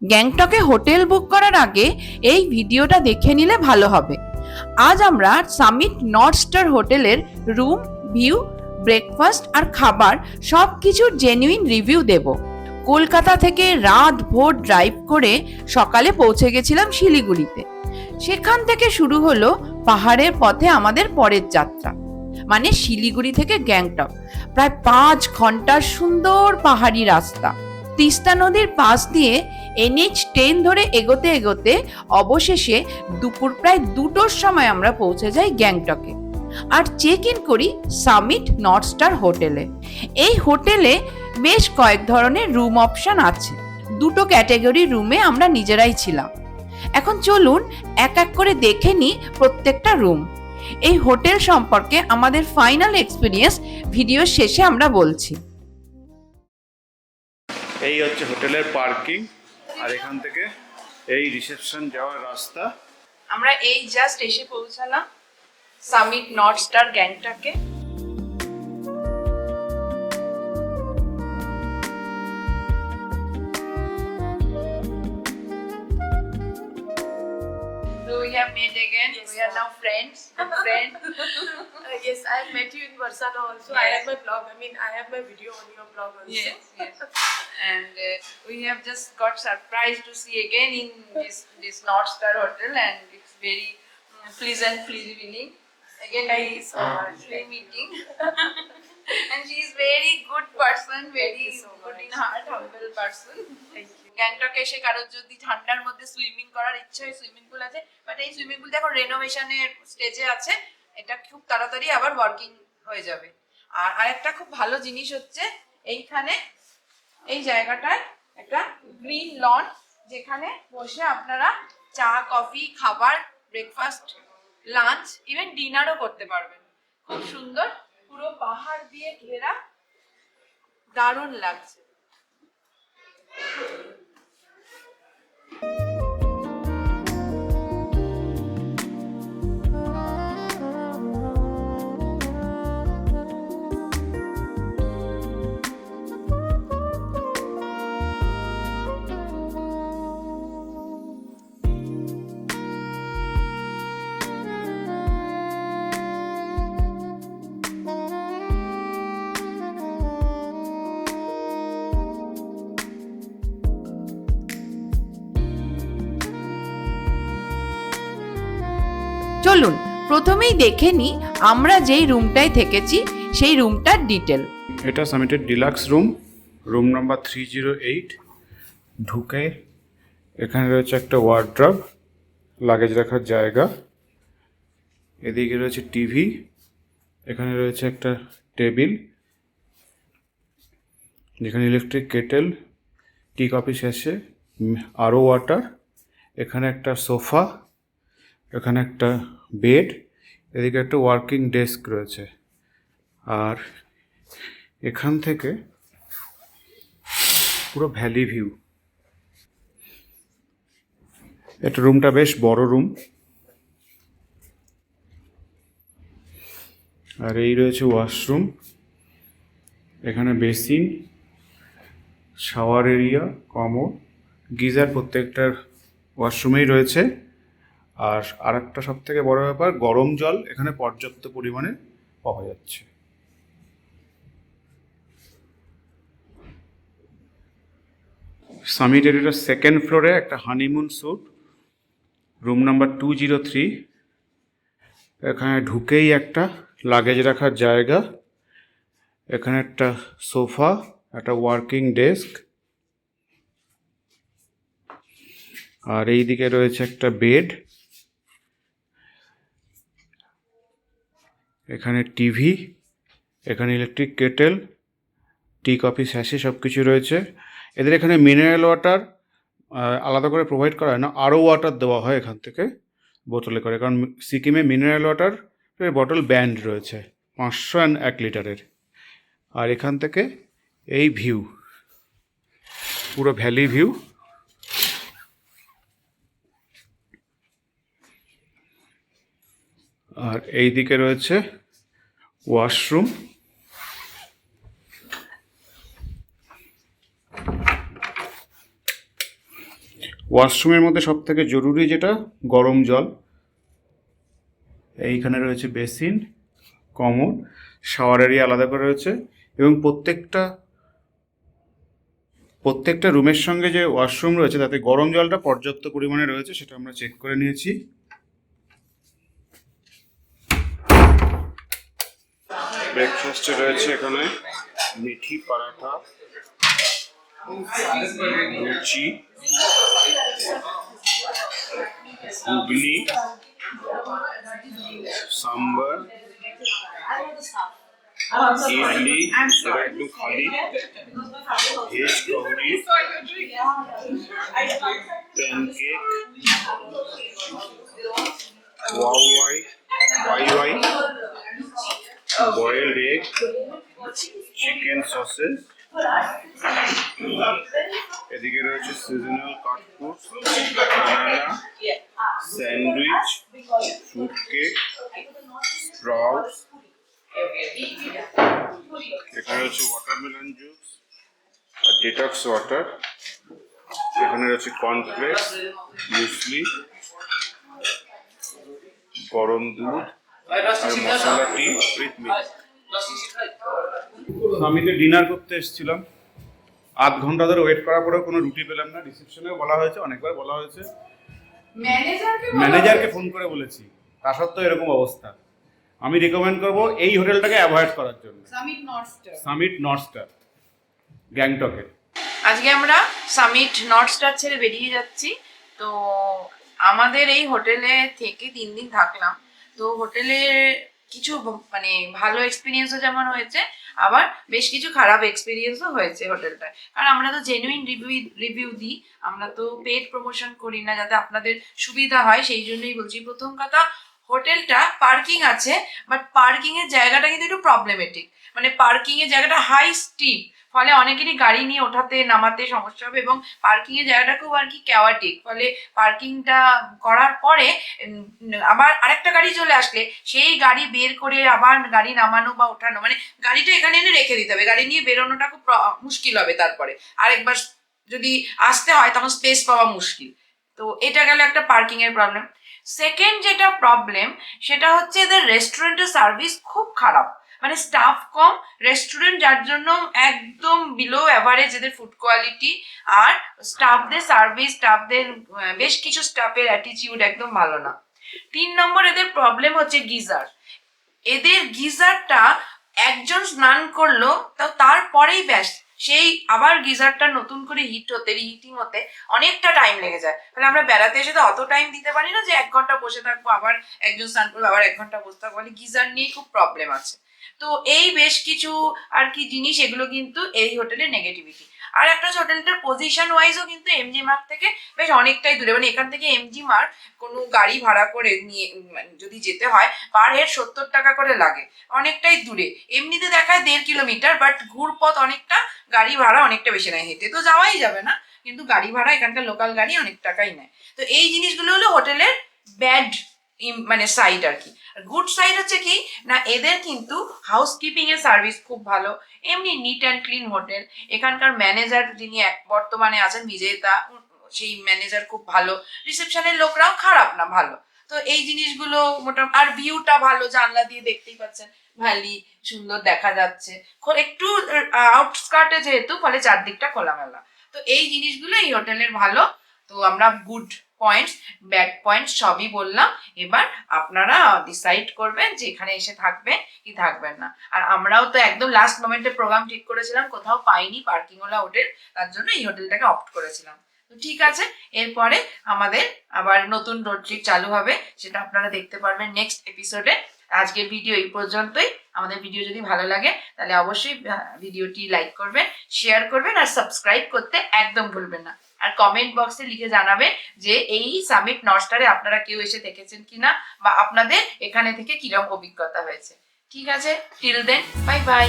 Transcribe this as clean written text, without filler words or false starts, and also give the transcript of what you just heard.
গ্যাংটকে hotel book করার আগে এই ভিডিওটা দেখে নিলে ভালো হবে। আজ আমরা সামিট নর্থ স্টার হোটেলের রুম, ভিউ, ব্রেকফাস্ট আর খাবার সব কিছুর জেনুইন রিভিউ দেব। কলকাতা থেকে রাত ভোর ড্রাইভ করে সকালে পৌঁছে গেছিলাম শিলিগুড়িতে। সেখান থেকে শুরু হলো পাহাড়ের পথে আমাদের পরের যাত্রা, মানে শিলিগুড়ি থেকে গ্যাংটক। প্রায় 5 ঘন্টার সুন্দর পাহাড়ি রাস্তা, তিস্তা নদীর পাশ দিয়ে NH10 ধরে এগোতে এগোতে অবশেষে দুপুর প্রায় 2টোর সময় আমরা পৌঁছে যাই গ্যাংটকে আর চেক ইন করি সামিট নর্থ স্টার হোটেলে। এই হোটেলে বেশ কয়েক ধরনের রুম অপশন আছে। 2টো ক্যাটাগরি রুমে আমরা নিজেরাই ছিলাম। এখন চলুন এক এক করে দেখে নিই প্রত্যেকটা রুম। এই হোটেল সম্পর্কে আমাদের ফাইনাল এক্সপিরিয়েন্স ভিডিও শেষে আমরা বলছি। এই হচ্ছে হোটেলের পার্কিং, আর এখান থেকে এই রিসেপশন যাওয়ার রাস্তা। আমরা এই জাস্ট এসে পৌঁছালাম সামিট নর্থ স্টার গ্যাংটকে। So we have met again. Yes, We are now friends. Yes, I have met you in Varsana also. I Yes. have my blog. I mean, I have my video on your blog also. Yes. And we have just got surprised to see again in this North Star Hotel, and it's very pleasant feeling. Again, Thank you so much. meeting. And she is very good person, very you so good much. in heart, humble person. Thank you. গ্যাংটকে এসে কারোর যদি ঠান্ডার মধ্যে swimming করার ইচ্ছা হয়, swimming pool আছে, বাট এই সুইমিং পুল এখন রেনোভেশনের স্টেজে আছে। এটা খুব তাড়াতাড়ি আবার ওয়ার্কিং হয়ে যাবে। আর আরেকটা খুব ভালো জিনিস হচ্ছে এইখানে এই জায়গাটায় একটা গ্রিন লন, যেখানে বসে আপনারা চা, কফি, খাবার, ব্রেকফাস্ট, লাঞ্চ, ইভেন ডিনারও করতে পারবেন। খুব সুন্দর, পুরো পাহাড় দিয়ে ঘেরা, দারুণ লাগছে। চলুন প্রথমেই দেখে নিই আমরা যেই রুমটায় থেকেছি সেই রুমটার ডিটেল। এটা সামিটের ডিলাক্স রুম, রুম নাম্বার 308। ঢুকে এখানে রয়েছে একটা ওয়ার্ড্রব, লাগেজ রাখার জায়গা, এদিকে রয়েছে টিভি, এখানে রয়েছে একটা টেবিল, যেখানে ইলেকট্রিক কেটেল, টি কফি শেষে আরও ওয়াটার, এখানে একটা সোফা, এখানে একটা বেড, এদিকে একটা ওয়ার্কিং ডেস্ক রয়েছে। আর এখান থেকে পুরো ভ্যালি ভিউ। এটা রুমটা বেশ বড় রুম। আর এই রয়েছে ওয়াশরুম, এখানে basin, shower area, commode, geyser প্রত্যেকটার ওয়াশরুমেই রয়েছে। আর আরেকটা সব থেকে বড় ব্যাপার, গরম জল এখানে পর্যাপ্ত পরিমাণে পাওয়া যাচ্ছে। সামিটের এটা সেকেন্ড ফ্লোরে একটা হানিমুন স্যুট, রুম নাম্বার 203। এখানে ঢুকেই একটা লাগেজ রাখার জায়গা, এখানে একটা সোফা, একটা ওয়ার্কিং ডেস্ক, আর এই দিকে রয়েছে একটা বেড, এখানে টিভি, এখানে electric kettle, tea coffee sachet সব কিছু রয়েছে। এদের এখানে মিনারেল ওয়াটার আলাদা করে প্রোভাইড করা হয় না, আরও ওয়াটার দেওয়া হয় এখান থেকে বোতলে করে, কারণ সিকিমে মিনারেল ওয়াটার বটল ব্যান্ড রয়েছে 501 লিটারের। আর এখান থেকে এই ভিউ, পুরো ভ্যালি ভিউ। আর এই দিকে রয়েছে ওয়াশরুম, ওয়াশরুমের মধ্যে সব থেকে জরুরি যেটা গরম জল। এইখানে রয়েছে বেসিন, কমোড, শাওয়ার এরিয়া আলাদা করে রয়েছে এবং প্রত্যেকটা রুমের সঙ্গে যে ওয়াশরুম রয়েছে তাতে গরম জলটা পর্যাপ্ত পরিমাণে রয়েছে, সেটা আমরা চেক করে নিয়েছি। ব্রেকফাস্টে রয়েছে এখানে মেথি পরাঠা, লুচি, ঘুগনি, সাম্বার, ইডলি সেটা একটু খালি, ভেজ কাউরি, প্যানকেক, ওয়াই বয়েলড এগ, চিকেন সসেস, এদিকে রয়েছে seasonal cut food, banana, sandwich, fruit cake, sprouts, এখানে রয়েছে ওয়াটারমেলন জুস আর ডিটক্স ওয়াটার, এখানে রয়েছে কর্নফ্লেক্স, মুসলি, গরম দুধ আর মশলা টি উইথ মিল্ক। আমি তো ডিনার করতে এসেছিলাম, আধ ঘন্টা ধরে ওয়েট করার পরেও কোনো রুটি পেলাম না। রিসেপশনেও বলা হয়েছে, অনেকবার বলা হয়েছে, ম্যানেজারকে ফোন করে বলেছি, তা সত্ত্বেও এরকম অবস্থা। আমি রেকমেন্ড করব এই হোটেলটাকে অ্যাভয়েড করার জন্য, সামিট নর্থ স্টার গ্যাংটকের। আজকে আমরা সামিট নর্থ স্টার ছেড়ে বেরিয়ে যাচ্ছি। তো আমাদের এই হোটেলে থেকে 3 দিন থাকলাম। তো হোটেলে কিছু মানে ভালো এক্সপিরিয়েন্সও যেমন হয়েছে, আবার বেশ কিছু খারাপ এক্সপিরিয়েন্সও হয়েছে হোটেলটায়। কারণ আমরা তো জেনুইন রিভিউ দিই, আমরা তো পেড প্রমোশন করি না, যাতে আপনাদের সুবিধা হয় সেই জন্যই বলছি। প্রথম কথা, হোটেলটা পার্কিং আছে, বাট পার্কিং এর জায়গাটা কিন্তু একটু প্রবলেমেটিক। মানে পার্কিং এর জায়গাটা হাই স্টিপ, ফলে অনেকেরই গাড়ি নিয়ে ওঠাতে নামাতে সমস্যা হবে, এবং পার্কিং এর জায়গাটা খুব আর কি ক্যাওয়াটিক। ফলে পার্কিংটা করার পরে আবার আরেকটা গাড়ি চলে আসলে সেই গাড়ি বের করে আবার গাড়ি নামানো বা ওঠানো, মানে গাড়িটা এখানে এনে রেখে দিতে হবে, গাড়ি নিয়ে বেরোনোটা খুব মুশকিল হবে। তারপরে আরেকবার যদি আসতে হয় তখন স্পেস পাওয়া মুশকিল। তো এটা গেল একটা পার্কিং এর প্রবলেম। সেকেন্ড যেটা প্রবলেম সেটা হচ্ছে এদের রেস্টুরেন্টের সার্ভিস খুব খারাপ। মানে স্টাফ কম, রেস্টুরেন্ট যার জন্য একদম বিলো অ্যাভারেজ এদের ফুড কোয়ালিটি, আর স্টাফদের সার্ভিস, স্টাফদের বেশ কিছু স্টাফের অ্যাটিটিউড একদম ভালো না। 3 নম্বর এদের প্রবলেম হচ্ছে গিজার। এদের গিজারটা একজন স্নান করলো তারপরেই ব্যাস সেই আবার গিজারটা নতুন করে রিহিটিং হতে অনেকটা টাইম লেগে যায়। তাহলে আমরা বেড়াতে এসে তো অত টাইম দিতে পারি না যে 1 ঘন্টা বসে থাকবো, আবার একজন স্নান করবো, আবার 1 ঘন্টা বসে থাকবো। মানে গিজার নিয়ে খুব প্রবলেম আছে। তো এই বেশ কিছু আর কি জিনিস, এগুলো কিন্তু এই হোটেলের নেগেটিভিটি। আর একটা হোটেলটার পজিশন ওয়াইজও কিন্তু এমজি মার্গ থেকে বেশ অনেকটাই দূরে। মানে এখান থেকে এমজি মার্গ কোনো গাড়ি ভাড়া করে নিয়ে যদি যেতে হয় পার হেড 70 টাকা করে লাগে, অনেকটাই দূরে। এমনিতে দেখায় 1.5 কিলোমিটার, বাট ঘুরপথ অনেকটা, গাড়ি ভাড়া অনেকটা বেশি নেয়। হেঁটে তো যাওয়াই যাবে না, কিন্তু গাড়ি ভাড়া এখানকার লোকাল গাড়ি অনেক টাকাই নেয়। তো এই জিনিসগুলো হলো হোটেলের ব্যাড মানে সাইড আর কি। গুড সাইড হচ্ছে কি না, এদের কিন্তু হাউসকিপিং এর সার্ভিস খুব ভালো, এমনি নিট অ্যান্ড ক্লিন হোটেল। এখানকার ম্যানেজার যিনি বর্তমানে আছেন বিজেতা, সেই ম্যানেজার খুব ভালো, রিসেপশনের লোকরাও খারাপ না, ভালো। তো এই জিনিসগুলো মোটামুটি। আর ভিউটা ভালো, জানলা দিয়ে দেখতেই পাচ্ছেন ভ্যালি সুন্দর দেখা যাচ্ছে, একটু আউটস্কার্টে যেহেতু, ফলে চারদিকটা খোলামেলা। তো এই জিনিসগুলো এই হোটেলের ভালো। তো আমরা গুড পয়েন্টস, ব্যাড পয়েন্টস সবই বললাম। এবার আপনারা ডিসাইড করবেন যে এখানে এসে থাকবেন কি থাকবেন না। আর আমরাও তো একদম লাস্ট মোমেন্টে প্রোগ্রাম ঠিক করেছিলাম, কোথাও পাইনি পার্কিংওয়ালা হোটেল, তার জন্য এই হোটেলটাকে অপ্ট করেছিলাম। তো ঠিক আছে, এরপরে আমাদের আবার নতুন রোড ট্রিপ চালু হবে, সেটা আপনারা দেখতে পারবেন নেক্সট এপিসোডে। আজকের ভিডিও এই পর্যন্তই। আমাদের ভিডিও যদি ভালো লাগে তাহলে অবশ্যই ভিডিওটি লাইক করবেন, শেয়ার করবেন, আর সাবস্ক্রাইব করতে একদম ভুলবেন না। আর কমেন্ট বক্সে লিখে জানাবেন যে এই সামিট নর্থ স্টারে আপনারা কেউ এসে দেখেছেন কিনা, বা আপনাদের এখানে থেকে কিরকম অভিজ্ঞতা হয়েছে। ঠিক আছে, টিল দেন, বাই বাই।